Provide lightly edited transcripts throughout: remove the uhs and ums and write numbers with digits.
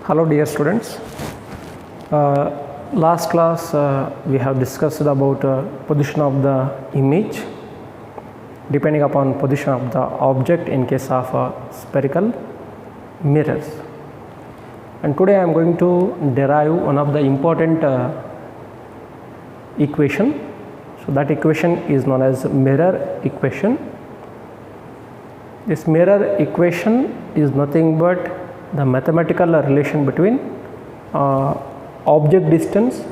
Hello dear students. Last class we have discussed about position of the image depending upon position of the object in case of spherical mirrors, and today I am going to derive one of the important equation. So that equation is known as mirror equation. This mirror equation is nothing but the mathematical relation between object distance,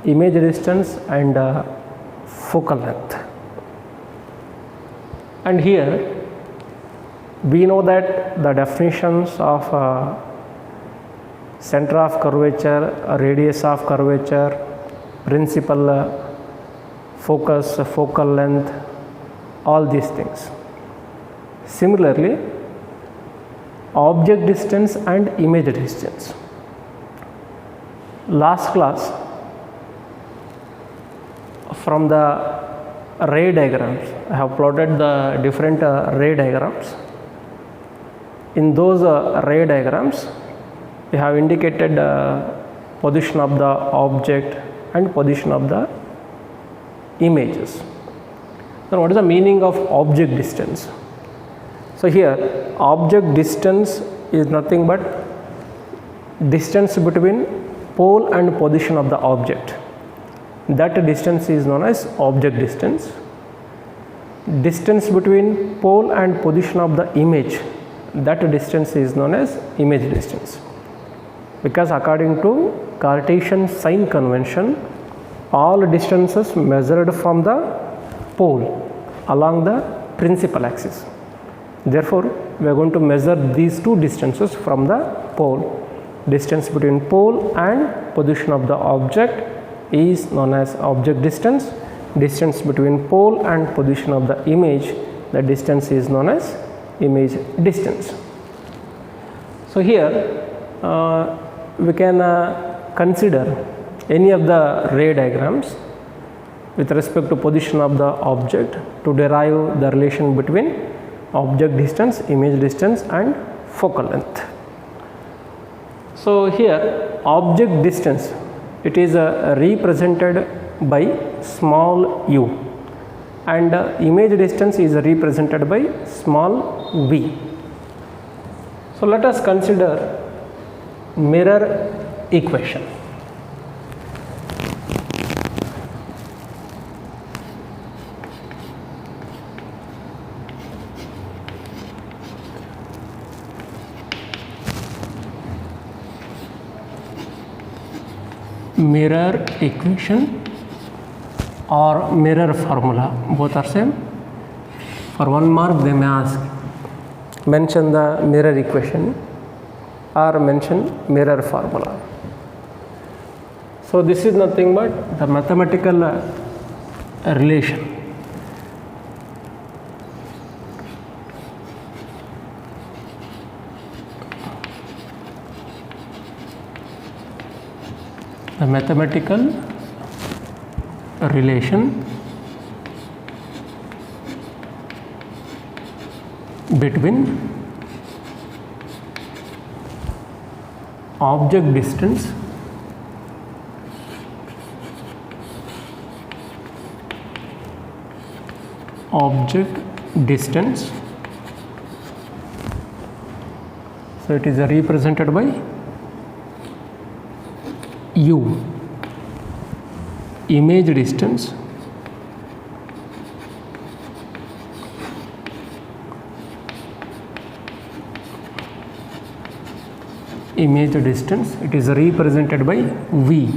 image distance and focal length. And here we know that the definitions of center of curvature, radius of curvature, principal focus, focal length, all these things. Similarly, object distance and image distance. Last class, from the ray diagrams, I have plotted the different ray diagrams. In those ray diagrams, we have indicated position of the object and position of the images. Now, what is the meaning of object distance? So here object distance is nothing but distance between pole and position of the object. That distance is known as object distance. Distance between pole and position of the image, that distance is known as image distance, because according to Cartesian sign convention, all distances measured from the pole along the principal axis. Therefore, we are going to measure these two distances from the pole. Distance between pole and position of the object is known as object distance. Distance between pole and position of the image, the distance is known as image distance. So here we can consider any of the ray diagrams with respect to position of the object to derive the relation between object distance, image distance and focal length. So here object distance, it is represented by small u, and image distance is represented by small v. So let us consider mirror equation. Mirror equation or mirror formula, both are same. For 1 mark they may ask, mention the mirror equation or mention mirror formula. So this is nothing but the mathematical relation. The mathematical relation between object distance so it is represented by u, image distance it is represented by v,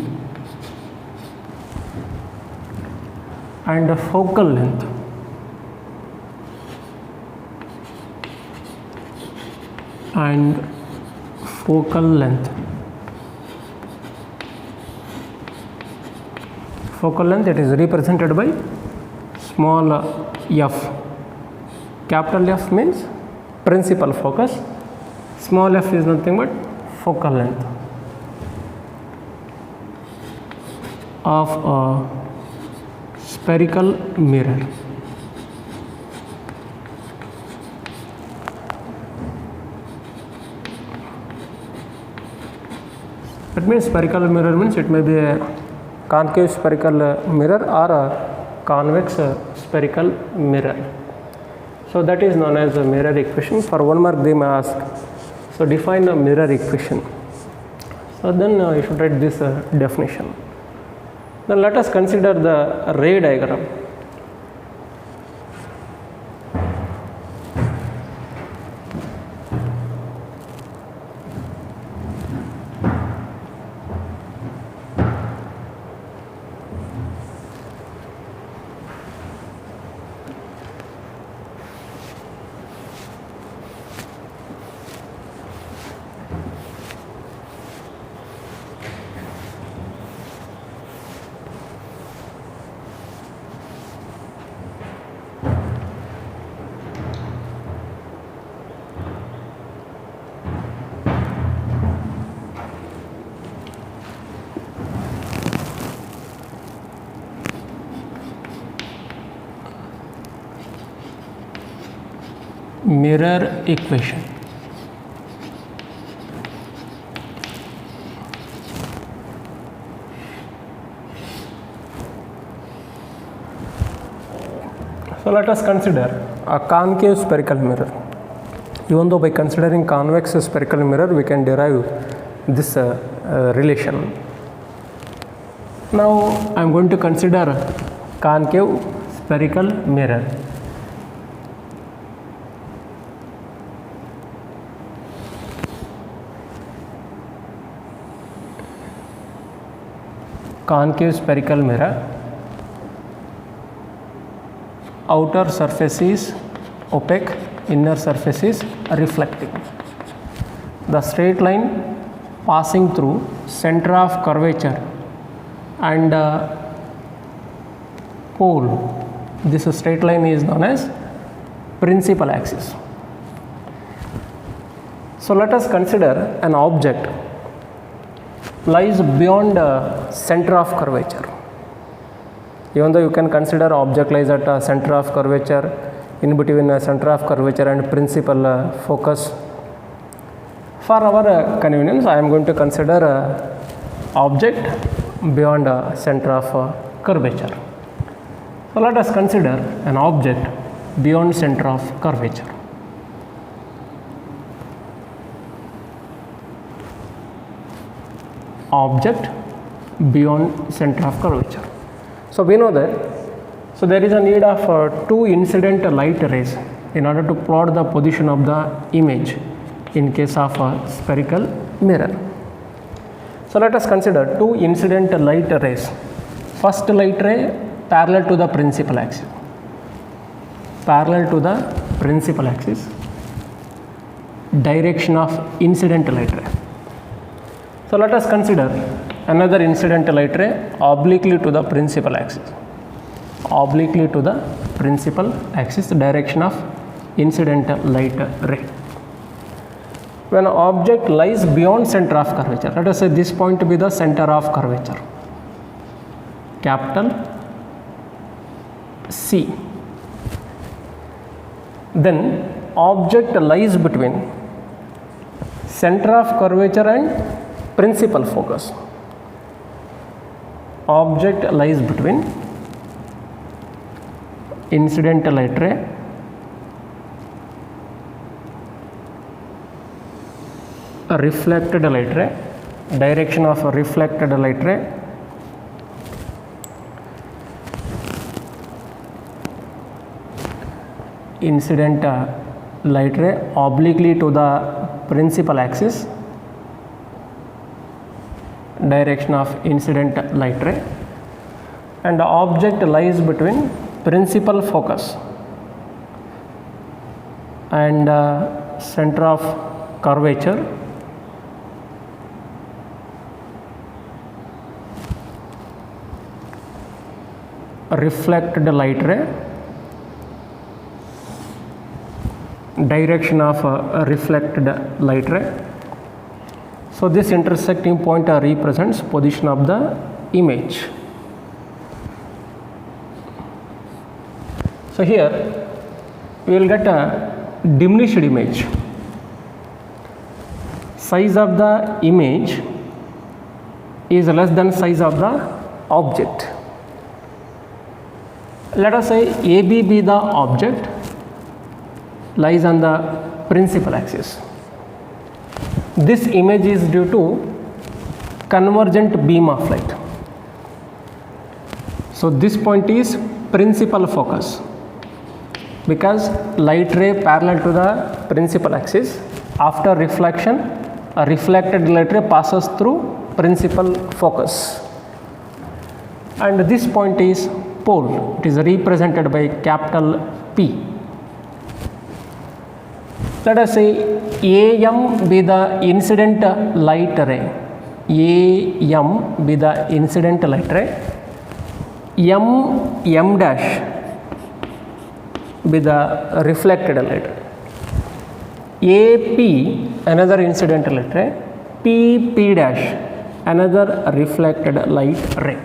and the focal length it is represented by small f. Capital F means principal focus, small f is nothing but focal length of a spherical mirror. That means spherical mirror means it may be a concave spherical mirror or a convex spherical mirror. So that is known as a mirror equation. For 1 mark they may ask, so define a mirror equation. So then you should write this definition. Then let us consider the ray diagram. Mirror equation. So let us consider a concave spherical mirror. Even though by considering convex spherical mirror we can derive this relation. Now I am going to consider concave spherical mirror. Concave spherical mirror, outer surface is opaque, inner surface is reflecting. The straight line passing through center of curvature and pole, this straight line is known as principal axis. So let us consider an object lies beyond center of curvature. Even though you can consider object lies at center of curvature, in between center of curvature and principal focus. For our convenience, I am going to consider object beyond center of curvature. So let us consider an object beyond center of curvature. Object beyond center of curvature. So we know that, so there is a need of two incident light rays in order to plot the position of the image in case of a spherical mirror. So let us consider two incident light rays. First light ray parallel to the principal axis. Parallel to the principal axis. Direction of incident light ray. So let us consider another incident light ray obliquely to the principal axis. Obliquely to the principal axis, direction of incident light ray. When an object lies beyond center of curvature, let us say this point to be the center of curvature, capital C. Then object lies between center of curvature and principal focus. Object lies between incident light ray reflected light ray, direction of reflected light ray, incident light ray obliquely to the principal axis, direction of incident light ray, and the object lies between principal focus and center of curvature, reflected light ray, direction of reflected light ray. So this intersecting point represents position of the image. So here we will get a diminished image. Size of the image is less than size of the object. Let us say AB be the object, lies on the principal axis. This image is due to convergent beam of light. So this point is principal focus, because light ray parallel to the principal axis, after reflection a reflected light ray passes through principal focus, and this point is pole. It is represented by capital P. Let us say AM be the incident light ray, AM be the incident light ray, M dash be the reflected light ray, AP another incident light ray, PP dash another reflected light ray.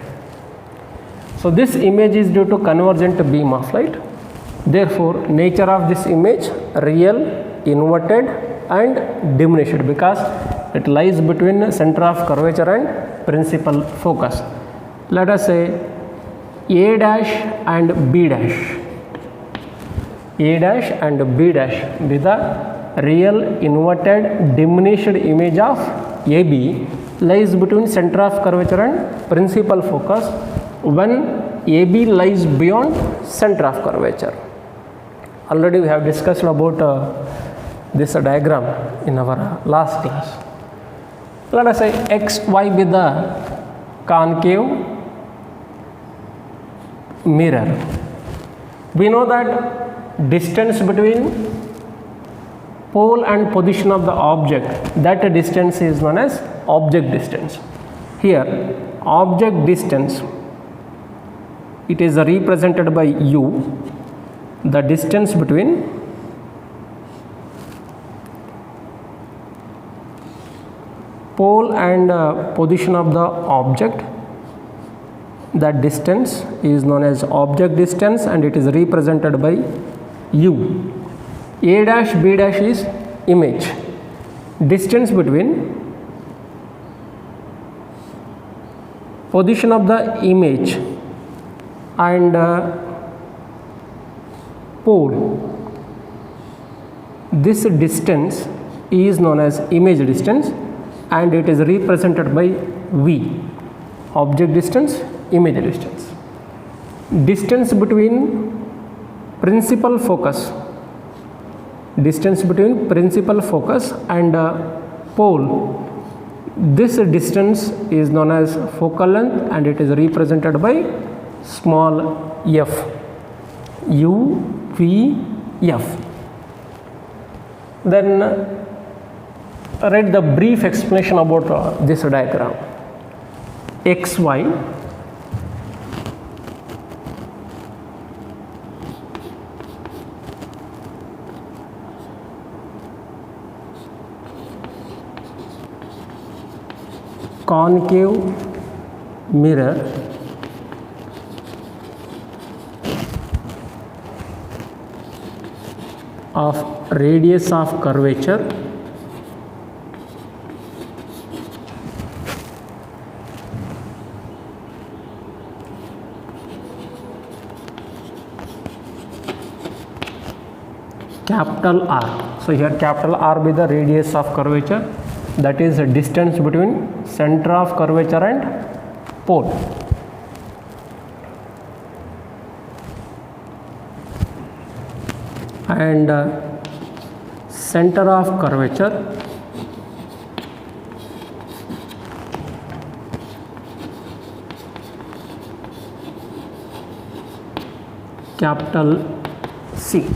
So this image is due to convergent beam of light. Therefore nature of this image real, inverted and diminished, because it lies between center of curvature and principal focus. Let us say A dash and B dash, A dash and B dash be the real, inverted, diminished image of AB, lies between center of curvature and principal focus when AB lies beyond center of curvature. Already we have discussed about this diagram in our last class. Let us say XY be the concave mirror. We know that distance between pole and position of the object, that distance is known as object distance. Here object distance, it is represented by U, the distance between pole and position of the object. That distance is known as object distance and it is represented by U. A dash B dash is image. Distance between position of the image and pole, this distance is known as image distance and it is represented by V. Object distance, image distance. Distance between principal focus, distance between principal focus and pole, this distance is known as focal length and it is represented by small f, U, V, F. Then write the brief explanation about this diagram. XY concave mirror of radius of curvature capital R. So here capital R be the radius of curvature, that is the distance between center of curvature and pole. And center of curvature capital C.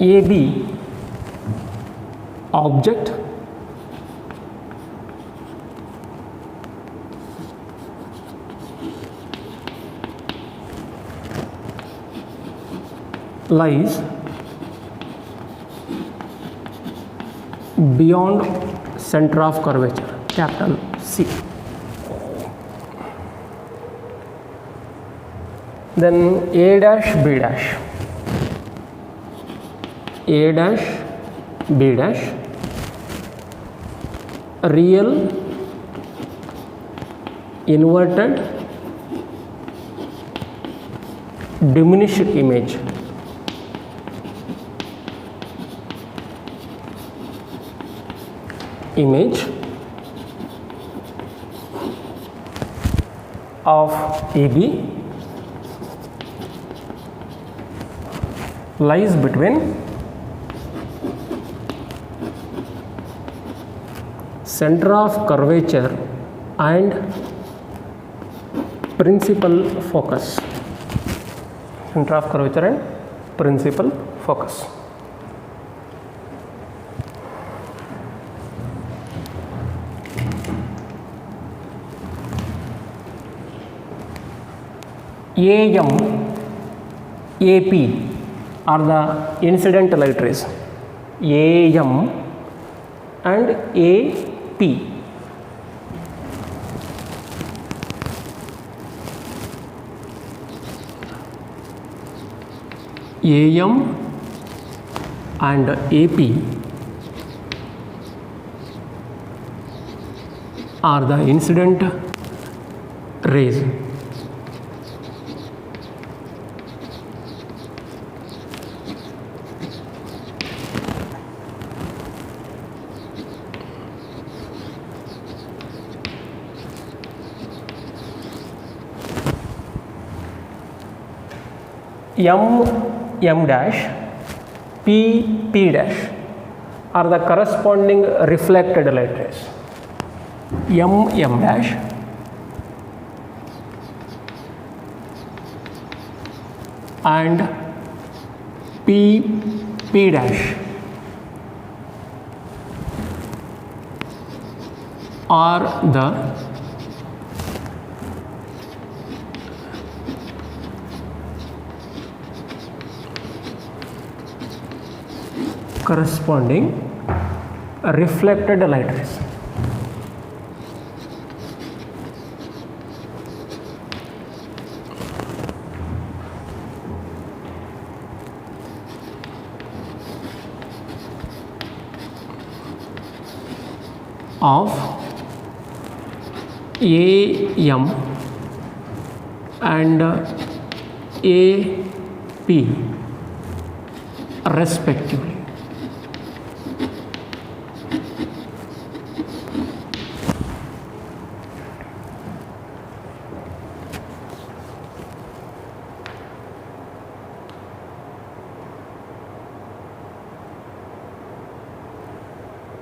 AB object lies beyond center of curvature, capital C. Then A dash B dash, A dash B dash real inverted diminished image. Of AB lies between center of curvature and principal focus. Center of curvature and principal focus. AM, AP are the incident light rays. AM and AP. AM and AP are the incident rays. M dash, P dash are the corresponding reflected light rays. M dash, and P dash are the corresponding reflected light rays. Of AM and AP respectively.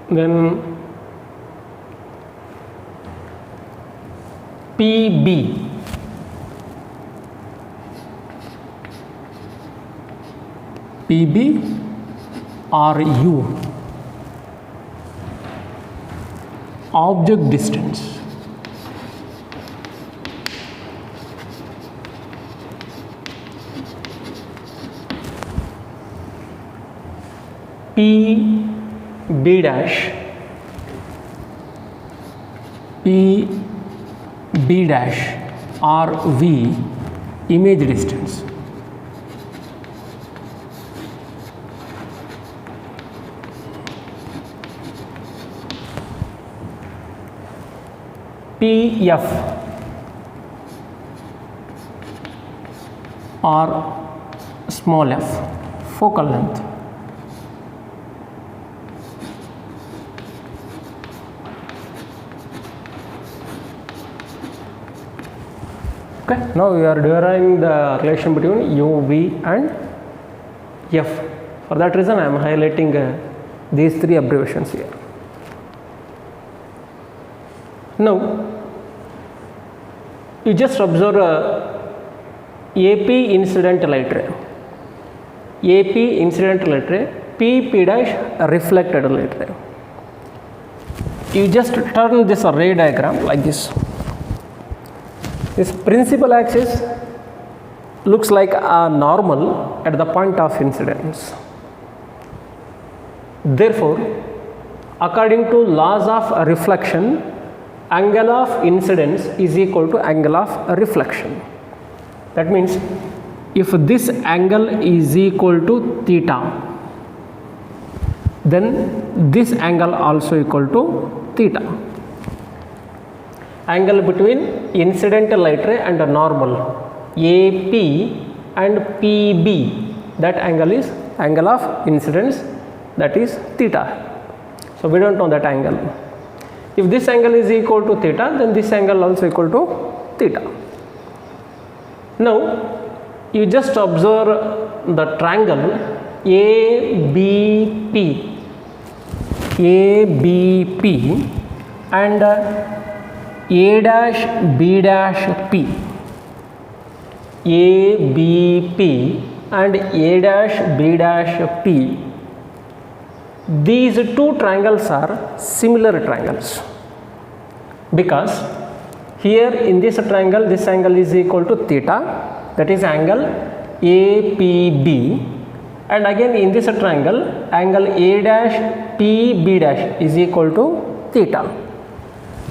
Then PB, or U, object distance. PB dash, or V, image distance. PF or small f, focal length. Okay, now we are deriving the relation between U, V and F. For that reason I am highlighting these three abbreviations here. Now you just observe AP incident light ray, AP incident light ray, P dash reflected light ray. You just turn this ray diagram like this. This principal axis looks like a normal at the point of incidence. Therefore, according to laws of reflection, angle of incidence is equal to angle of reflection. That means if this angle is equal to theta, then this angle also equal to theta. Angle between incident light ray and normal AP and PB, that angle is angle of incidence, that is theta. So we don't know that angle. If this angle is equal to theta, then this angle also equal to theta. Now you just observe the triangle ABP and A dash B dash P, ABP and A dash B dash P. These two triangles are similar triangles, because here in this triangle this angle is equal to theta, that is angle APB, and again in this triangle angle A dash PB dash is equal to theta,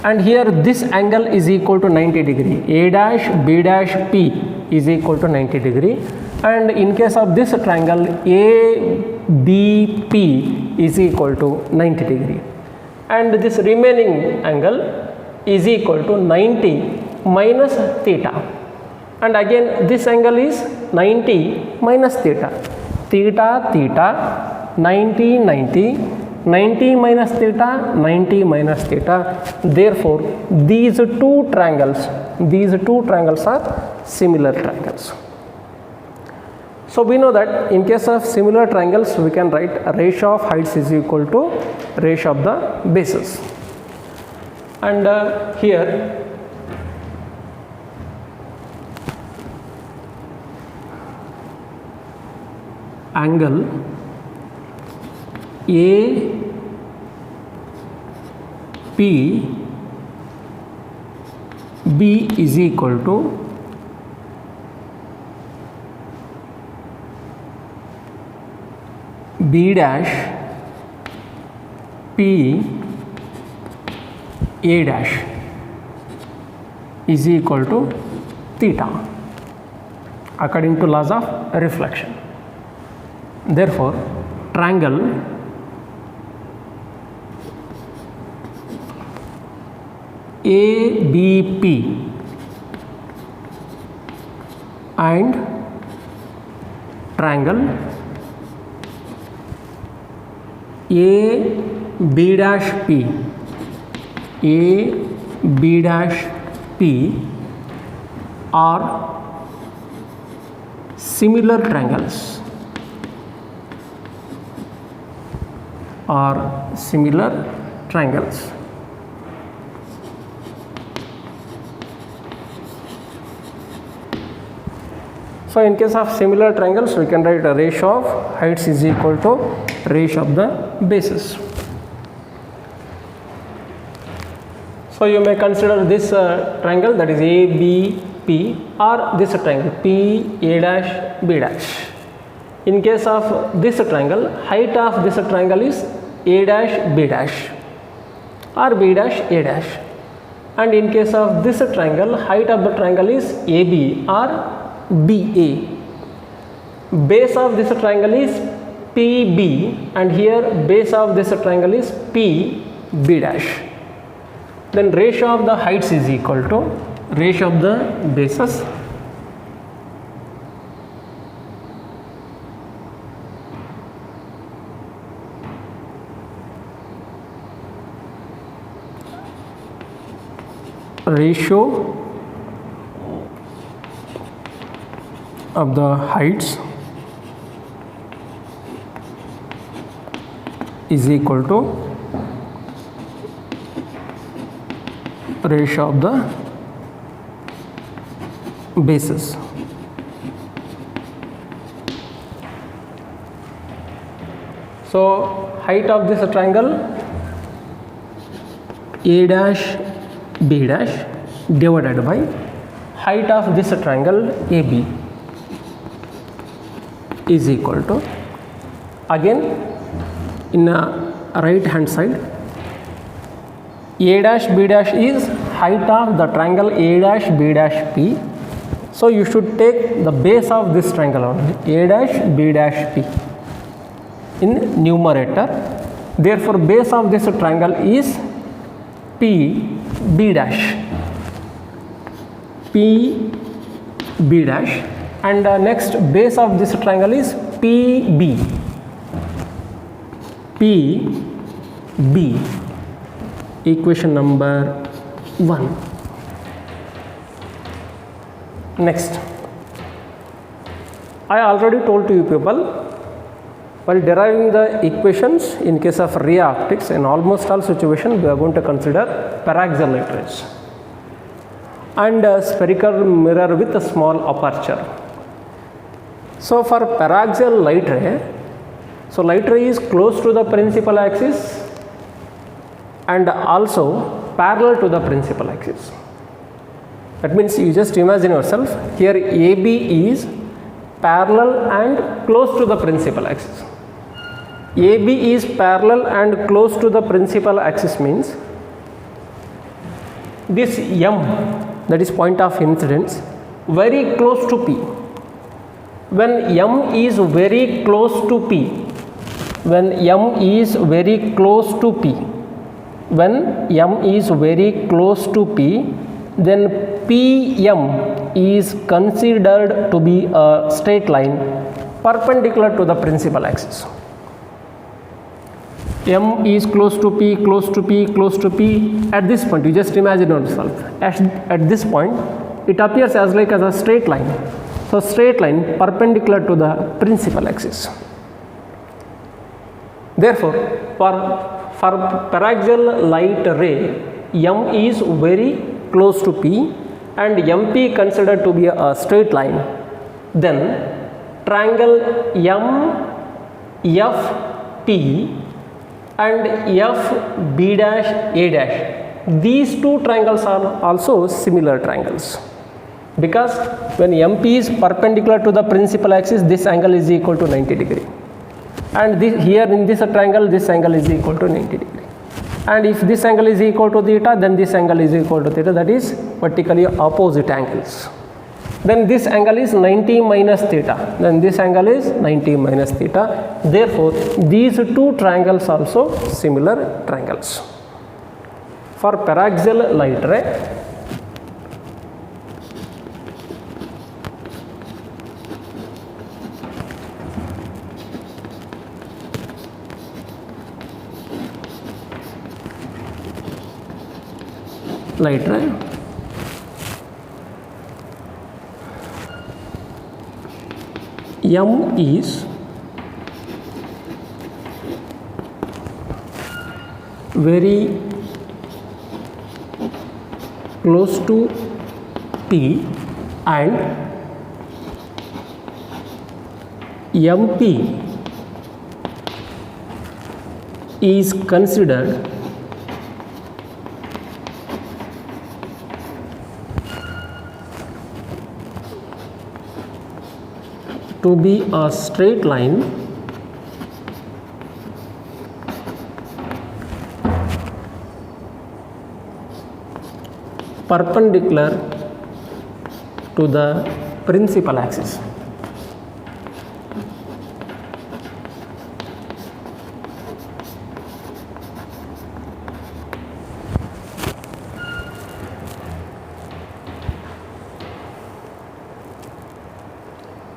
and here this angle is equal to 90 degree, A dash B dash P is equal to 90 degree, and in case of this triangle ABP is equal to 90 degree, and this remaining angle is equal to 90 minus theta, and again this angle is 90 minus theta, theta 90 minus theta, 90 minus theta. Therefore these two triangles are similar triangles. So we know that in case of similar triangles we can write ratio of heights is equal to ratio of the bases, and here angle APB is equal to B dash P A dash is equal to theta according to laws of reflection. Therefore triangle ABP and triangle AB dash P are similar triangles, So in case of similar triangles we can write a ratio of heights is equal to ratio of the bases. So you may consider this triangle, that is ABP, or this triangle PA dash B dash. In case of this triangle, height of this triangle is A dash B dash or B dash A dash, and in case of this triangle, height of the triangle is AB or BA. Base of this triangle is PB, and here base of this triangle is PB dash. Then ratio of the heights is equal to ratio of the bases ratio of the heights is equal to ratio of the bases. So height of this triangle A dash B dash divided by height of this triangle AB is equal to, again in right hand side, A dash B dash is height of the triangle A dash B dash P. So you should take the base of this triangle only, A dash B dash P, in numerator. Therefore base of this triangle is PB dash, PB dash, and next base of this triangle is PB, PB, equation number 1. Next, I already told to you people, while deriving the equations in case of ray optics, in almost all situations we are going to consider paraxial light rays and a spherical mirror with a small aperture. So for paraxial light ray, so light ray is close to the principal axis and also parallel to the principal axis. That means you just imagine yourself, here AB is parallel and close to the principal axis. AB is parallel and close to the principal axis means this M, that is point of incidence, very close to P. When M is very close to P, when M is very close to P, when M is very close to P, then PM is considered to be a straight line perpendicular to the principal axis. M is close to P, close to P, close to P. At this point, you just imagine yourself. At this point, it appears as like as a straight line. So straight line perpendicular to the principal axis. Therefore, for paraxial light ray, M is very close to P and MP considered to be a straight line. Then triangle MFP and FB dash A dash, these two triangles are also similar triangles, because when MP is perpendicular to the principal axis, this angle is equal to 90 degree, and here in this triangle this angle is equal to 90 degree, and if this angle is equal to theta, then this angle is equal to theta, that is vertically opposite angles. Then this angle is 90 minus theta, then this angle is 90 minus theta. Therefore, these two triangles also similar triangles. For paraxial light ray, M is very close to P and MP is considered to be a straight line perpendicular to the principal axis.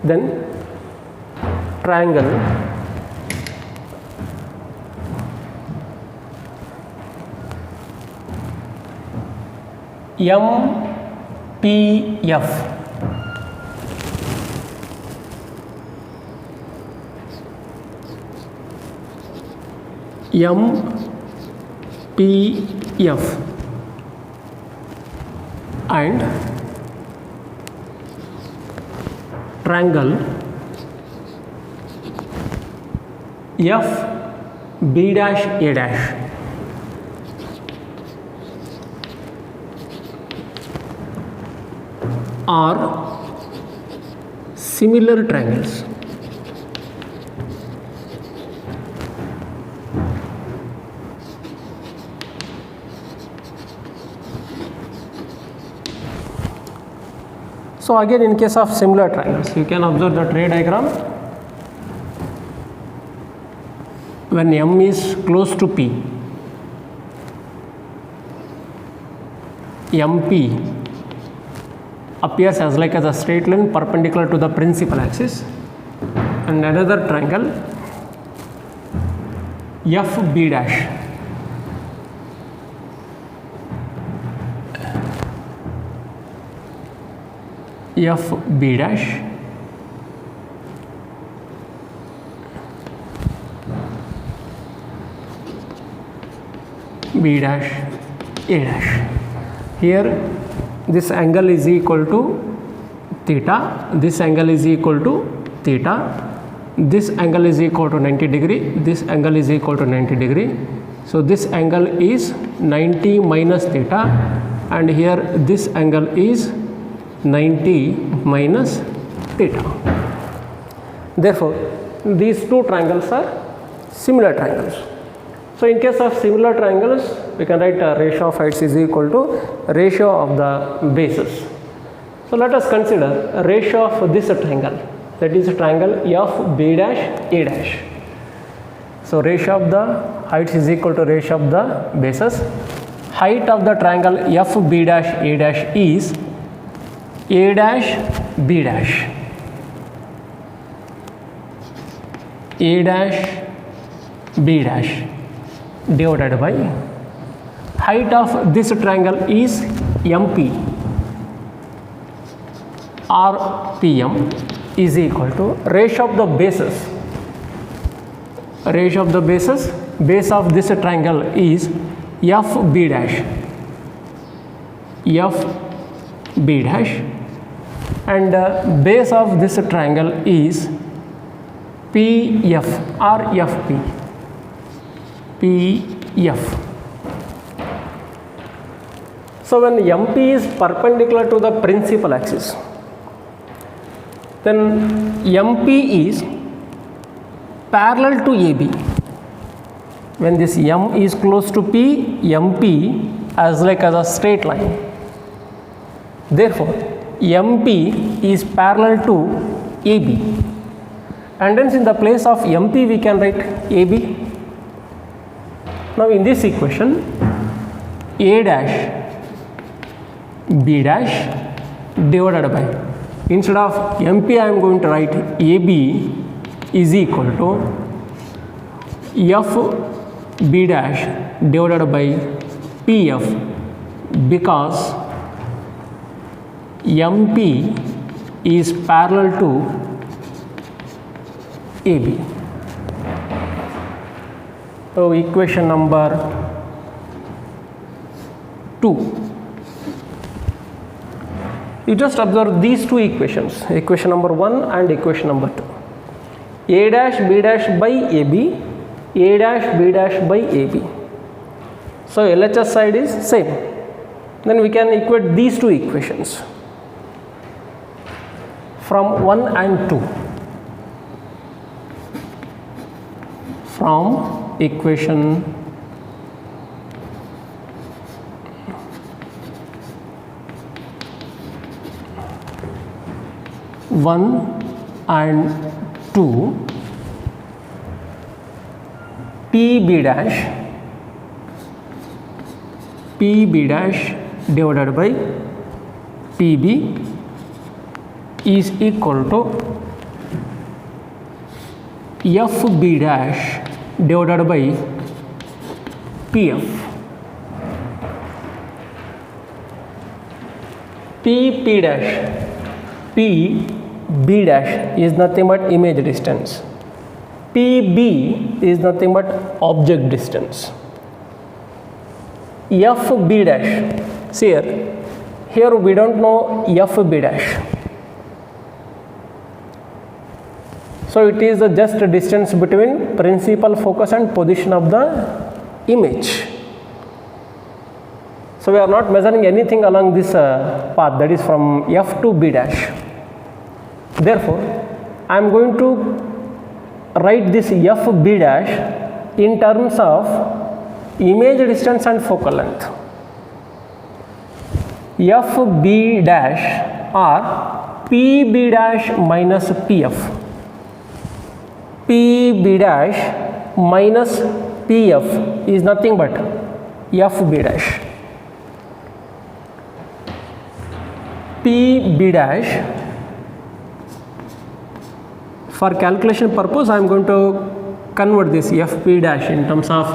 Then triangle MPF and triangle FB dash A dash are similar triangles. So again, in case of similar triangles, you can observe the ray diagram. When M is close to P, MP appears as like as a straight line perpendicular to the principal axis, and another triangle FB dash FB dash B dash A dash. Here this angle is equal to theta, this angle is equal to theta, this angle is equal to 90 degree, this angle is equal to 90 degree. So this angle is 90 minus theta, and here this angle is 90 minus theta. Therefore, these two triangles are similar triangles. So in case of similar triangles, we can write a ratio of heights is equal to ratio of the bases. So let us consider a ratio of this triangle, that is a triangle FB dash A dash. So ratio of the heights is equal to ratio of the bases. Height of the triangle FB dash A dash is A dash B dash. A dash B dash divided by height of this triangle is MP or PM is equal to ratio of the bases. Ratio of the bases, base of this triangle is FB dash, FB dash, and base of this triangle is PF or FP, PF. So when MP is perpendicular to the principal axis, then MP is parallel to AB. When this M is close to P, MP as like as a straight line. Therefore, MP is parallel to AB. And hence in the place of MP we can write AB. Now in this equation, A dash B dash divided by, instead of MP I am going to write AB is equal to FB dash divided by PF, because MP is parallel to AB. So equation number 2. You just observe these two equations, equation number 1 and equation number 2. A dash B dash by AB, A dash B dash by AB. So LHS side is same. Then we can equate these two equations from 1 and 2. From equation 1 and 2, PB dash divided by PB is equal to FB dash divided by PF. PB dash is nothing but image distance. PB is nothing but object distance. FB dash, see here we don't know FB dash. So it is just a distance between principal focus and position of the image. So we are not measuring anything along this path, that is from F to B dash. Therefore, I am going to write this FB dash in terms of image distance and focal length. FB dash or PB dash minus PF. PB dash minus PF is nothing but FB dash. PB dash. For calculation purpose, I am going to convert this FP dash in terms of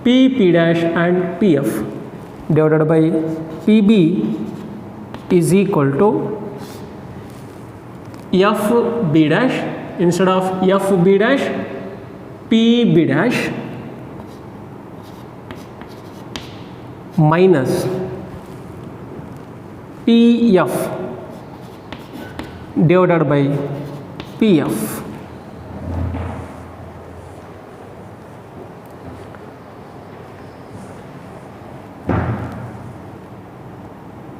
PP dash and PF divided by PB is equal to FB dash. Instead of FB dash, PB dash minus PF divided by PF.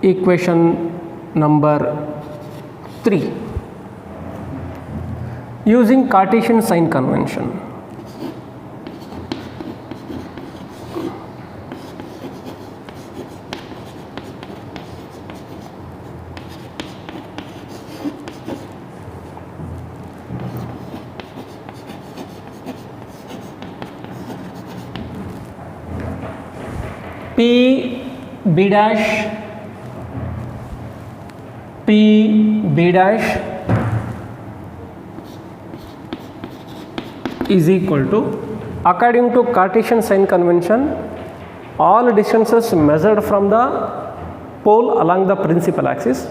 Equation number 3. Using Cartesian sign convention, PB dash PB dash is equal to, according to Cartesian sign convention, all distances measured from the pole along the principal axis,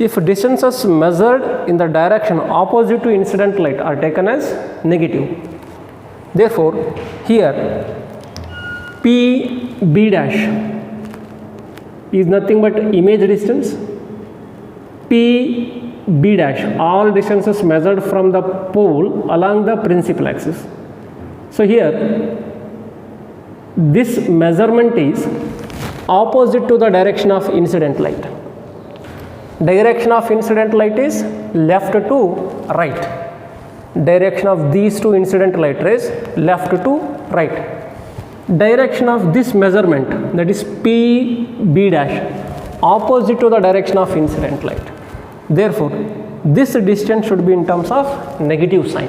if distances measured in the direction opposite to incident light are taken as negative. Therefore, here PB dash is nothing but image distance. PB dash, all distances measured from the pole along the principal axis. So here this measurement is opposite to the direction of incident light. Direction of incident light is left to right. Direction of these two incident light rays left to right. Direction of this measurement, that is PB dash, opposite to the direction of incident light. Therefore, this distance should be in terms of negative sign.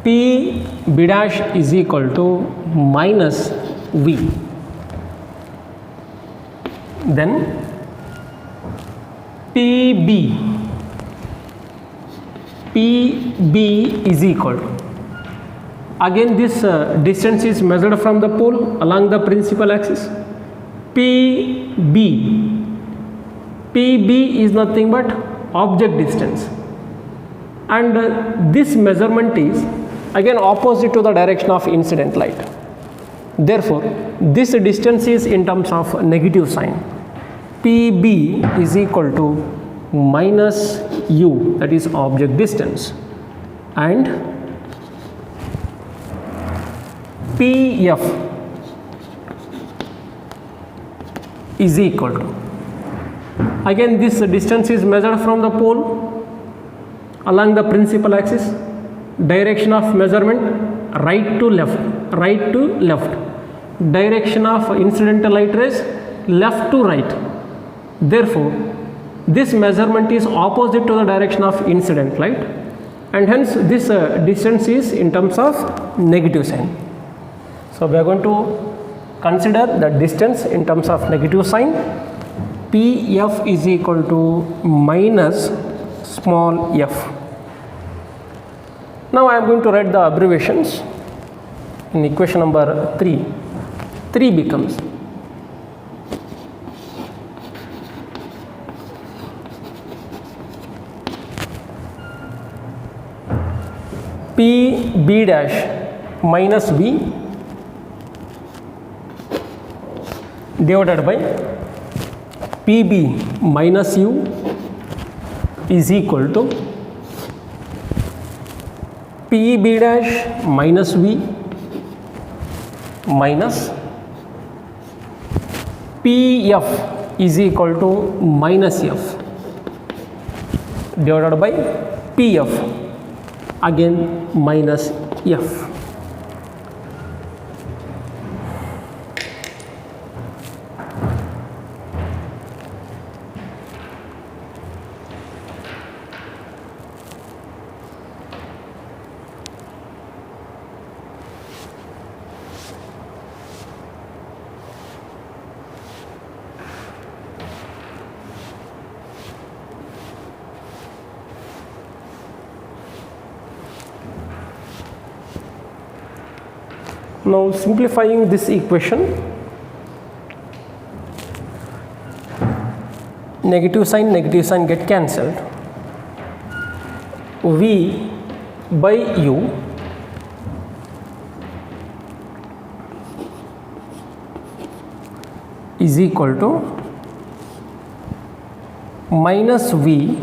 PB dash is equal to minus V. Then PB is equal to, again this distance is measured from the pole along the principal axis. PB is nothing but object distance, and this measurement is again opposite to the direction of incident light. Therefore, this distance is in terms of negative sign. PB is equal to minus U, that is object distance, and PF is equal to, again this distance is measured from the pole along the principal axis. Direction of measurement right to left, right to left. Direction of incidental light rays left to right. Therefore, this measurement is opposite to the direction of incident light, and hence this distance is in terms of negative sign. So we are going to consider the distance in terms of negative sign. PF is equal to minus small f. Now I am going to write the abbreviations in equation number 3. 3 becomes PB dash minus V divided by PB minus U is equal to PB dash minus V minus PF is equal to minus F divided by PF, again minus F. Now simplifying this equation, negative sign get cancelled. V by U is equal to minus V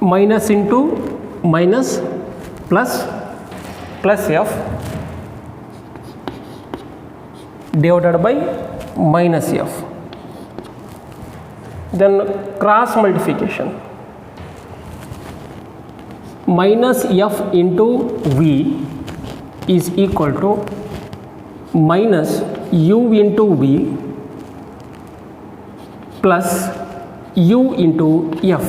minus into minus plus F divided by minus F. Then cross multiplication, minus F into V is equal to minus U into V plus U into F.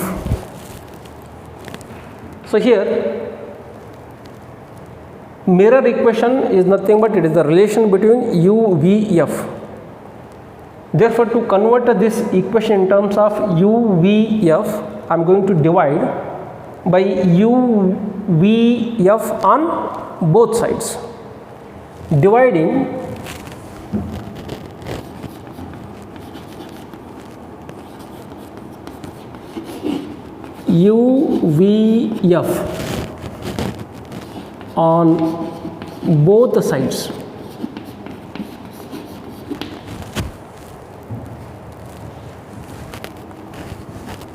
So here mirror equation is nothing but it is the relation between U, V, F. Therefore, to convert this equation in terms of U, V, F, I am going to divide by U, V, F on both sides. Dividing U, V, F on both sides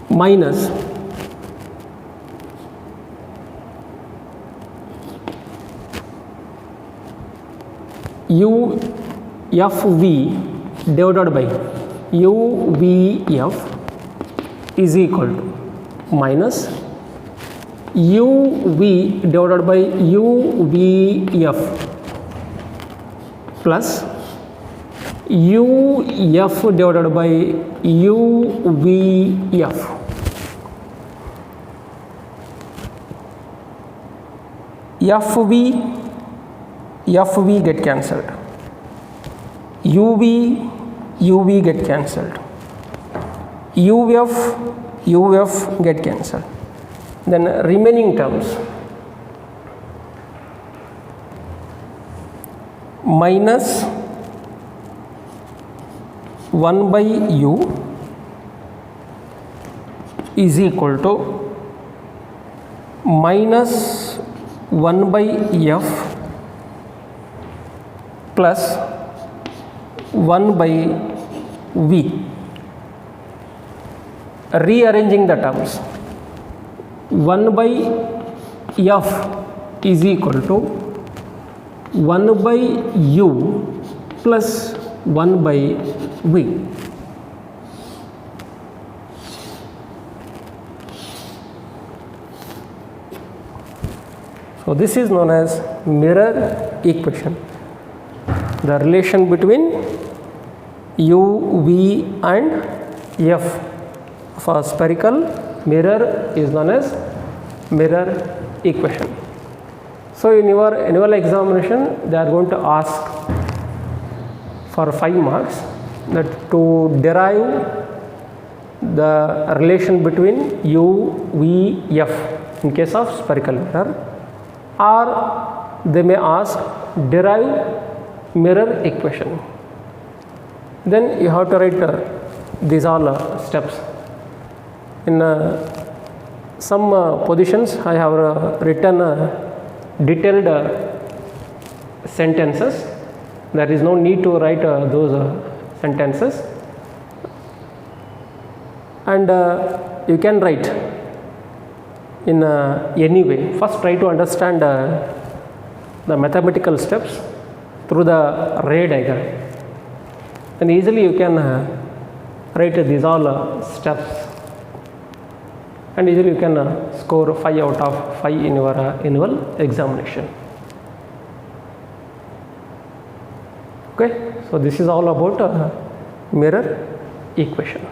minus U, F, V divided by U, V, F is equal to minus U, V divided by U, V, F plus U, F divided by U, V, F. FV get cancelled, UV get cancelled, UF get cancelled. Then remaining terms minus 1 by U is equal to minus 1 by F plus 1 by V. Rearranging the terms, 1 by F is equal to 1 by U plus 1 by V. So this is known as mirror equation. The relation between U, V and F for spherical mirror is known as mirror equation. So in your annual examination they are going to ask for 5 marks that to derive the relation between U, V, F in case of spherical mirror, or they may ask derive mirror equation. Then you have to write these all steps. In some positions I have written detailed sentences. There is no need to write those sentences, and you can write in any way. First try to understand the mathematical steps through the ray diagram, and easily you can write these all steps, and easily you can score 5 out of 5 in your annual examination. Okay, so this is all about mirror equation.